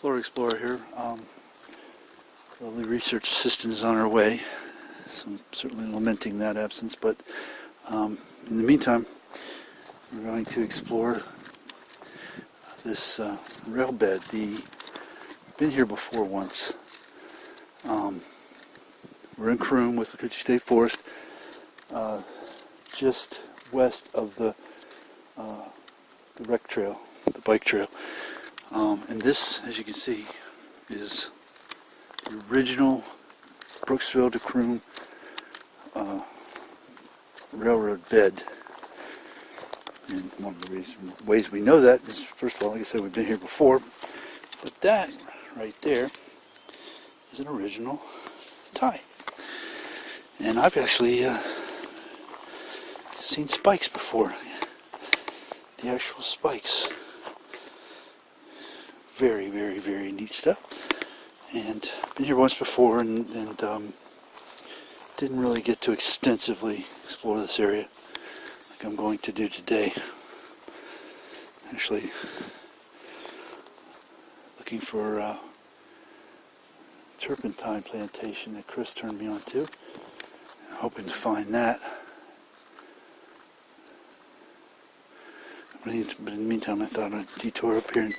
Florida Explorer here. Lovely research assistant is on her way, so I'm certainly lamenting that absence, but in the meantime we're going to explore this rail bed. Been here before once. We're in Croom, WIthlacoochee State Forest, just west of the rec trail, the bike trail. And this, as you can see, is the original Brooksville to Croom railroad bed. And one of the ways we know that is, first of all, like I said, we've been here before, but that right there is an original tie. And I've actually seen spikes before. The actual spikes. Very, very, very neat stuff. And been here once before and didn't really get to extensively explore this area like I'm going to do today. Actually looking for a turpentine plantation that Chris turned me on to. Hoping to find that. But in the meantime, I thought I'd detour up here and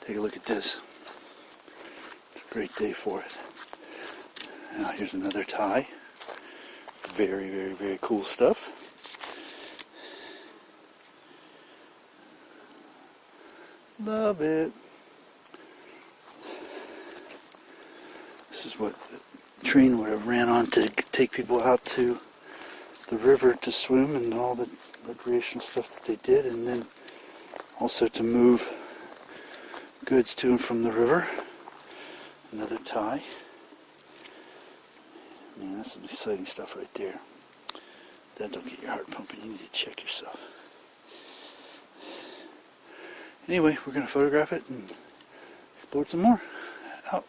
take a look at this. It's a great day for it. Now here's another tie. Very, very, very cool stuff. Love it. This is what the train would have ran on to take people out to the river to swim and all the recreational stuff that they did, and then also to move goods to and from the river. Another tie. Man, that's some exciting stuff right there. That don't get your heart pumping. You need to check yourself. Anyway, we're going to photograph it and explore some more. Out.